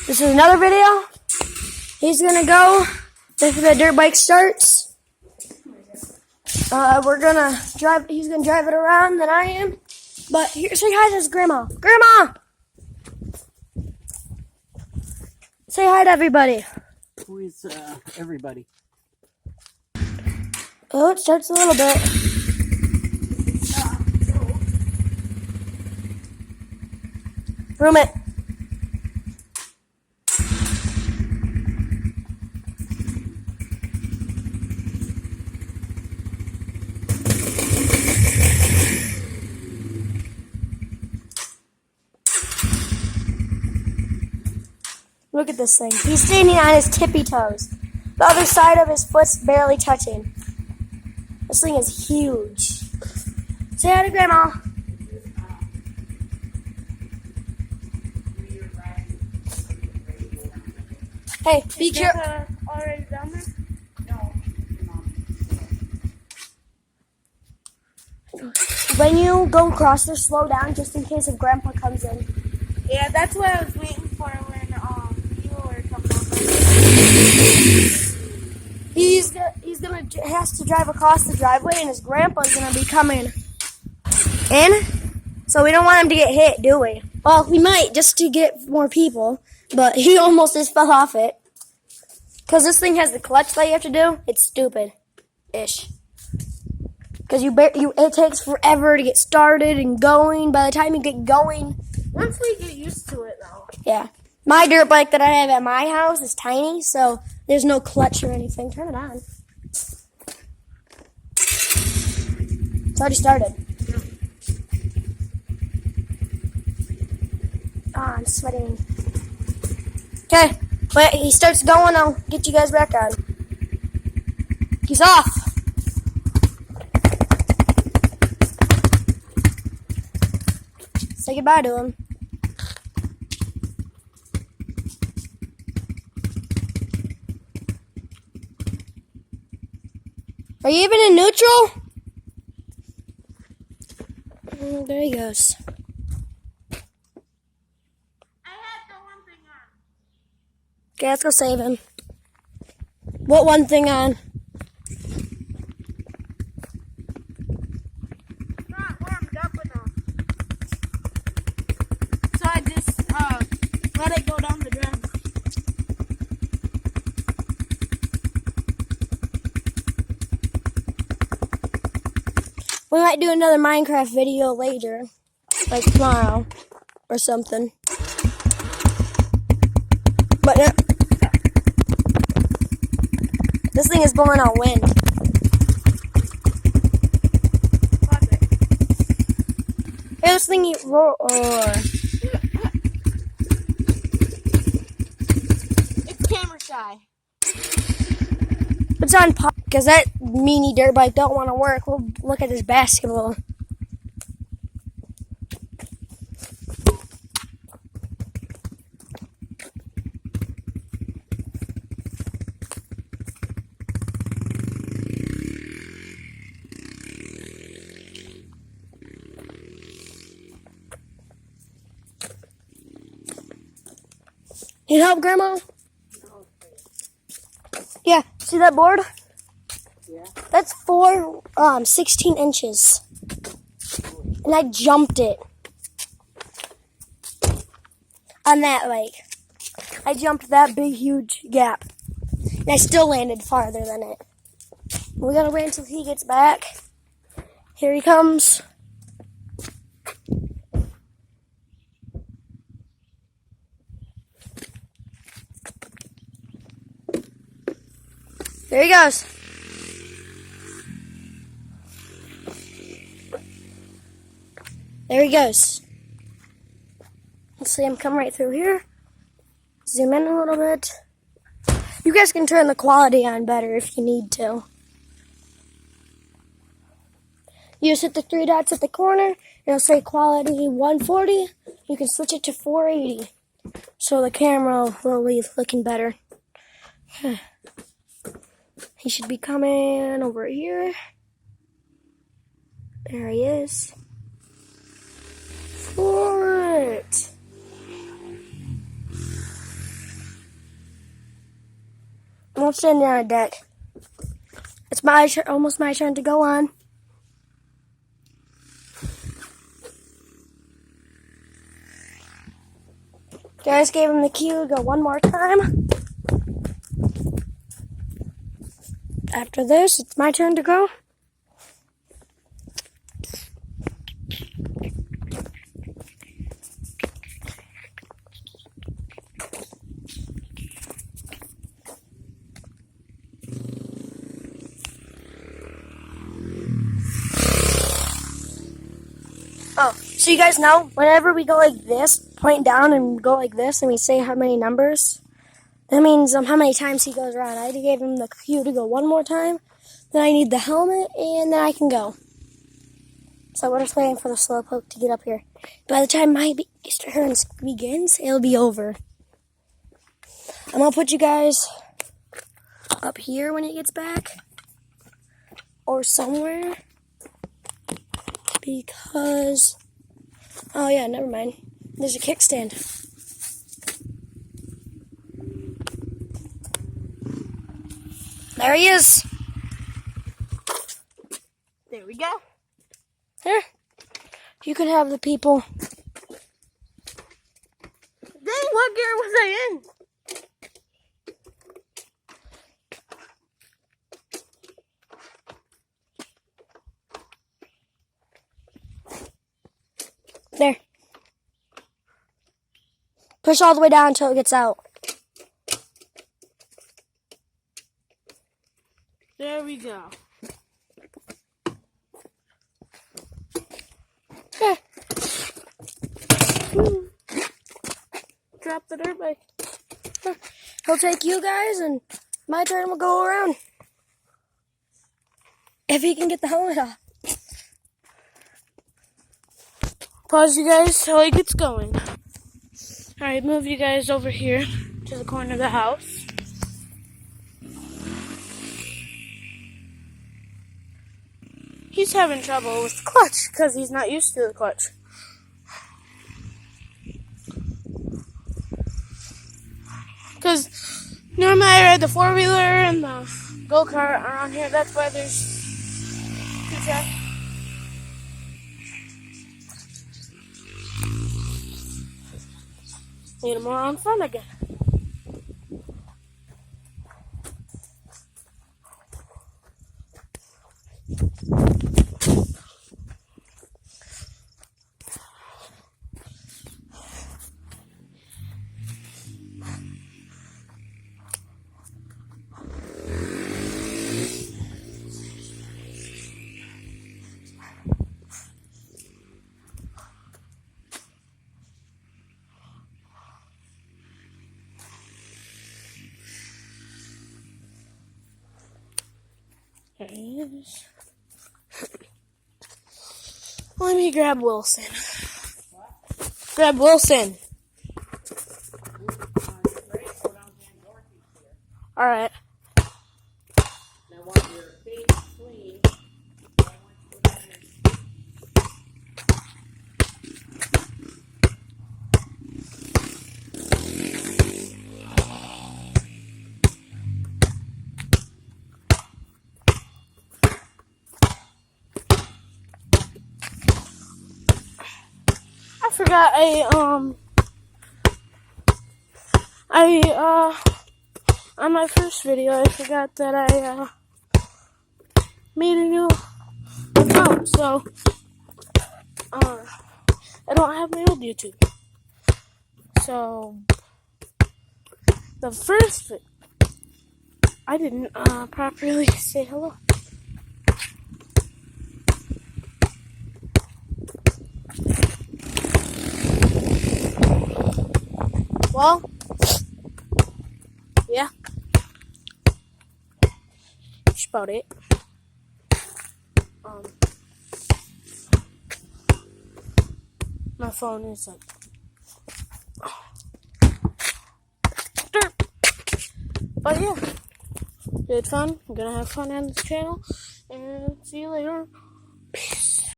This is another video. He's gonna go if the dirt bike starts. We're gonna drive. He's gonna drive it around than I am. But here, say hi to his grandma. Grandma, say hi to everybody. Who is everybody? Oh, it starts a little bit. Room it. Look at this thing. He's standing on his tippy toes. The other side of his foot's barely touching. This thing is huge. Say hi to Grandma. Hey, be careful. Already down there? No. When you go across there, slow down just in case if Grandpa comes in. Yeah, that's what I was waiting for when you were coming over. He has to drive across the driveway, and his grandpa's gonna be coming in. So we don't want him to get hit, do we? Well, we might just to get more people, but he almost just fell off it. Cause this thing has the clutch that you have to do. It's stupid-ish. Cause it takes forever to get started and going. By the time you get going, Once we get used to it, though. yeah. My dirt bike that I have at my house is tiny, so there's no clutch or anything. Turn it on. It's already started. Oh, I'm sweating. Okay, wait, he starts going, I'll get you guys back on. He's off. Say goodbye to him. Are you even in neutral? There he goes. I had the one thing on. Okay, let's go save him. What one thing on? Not warmed up enough. So I just let it go down the drain. We might do another Minecraft video later, like tomorrow or something. But this thing is blowing out wind. Fuck it. Hey, this thing roar. It's camera shy. It's on pop because that meanie dirt bike don't want to work. We'll look at this basketball. Need help, Grandma? Yeah, see that board? Yeah. That's 16 inches. And I jumped it. On that, I jumped that big, huge gap. And I still landed farther than it. We gotta wait until he gets back. Here he comes. There he goes. There he goes. Let's see him come right through here. Zoom in a little bit. You guys can turn the quality on better if you need to. You just hit the 3 dots at the corner. It'll say quality 140. You can switch it to 480. So the camera will be looking better. He should be coming over here. There he is. For it. Don't stand there on a deck. It's almost my turn to go on. Guys gave him the cue to go one more time. After this, it's my turn to go. Oh, so you guys know, whenever we go like this, point down and go like this, and we say how many numbers, that means how many times he goes around. I already gave him the cue to go one more time, then I need the helmet, and then I can go. So we're just waiting for the slowpoke to get up here. By the time my turn begins, it'll be over. I'm going to put you guys up here when it gets back, or somewhere. Because, oh yeah, never mind. There's a kickstand. There he is. There we go. Here. You can have the people. Dang, what gear was I in? There. Push all the way down until it gets out. There we go. There. Drop the dirt bike. He'll take you guys, and my turn will go around. If he can get the helmet off. Pause you guys till he gets going. Alright, move you guys over here to the corner of the house. He's having trouble with the clutch because he's not used to the clutch. Because normally I ride the four-wheeler and the go-kart around here. That's why there's two tracks. Need him around front again. There he is. Let me grab Wilson. Grab Wilson. Alright. I forgot on my first video, I forgot that I made a new account, so I don't have my old YouTube. So the first I didn't properly say hello. Well, yeah, that's about it. My phone is like, dirt. But yeah, good fun. I'm gonna have fun on this channel, and see you later.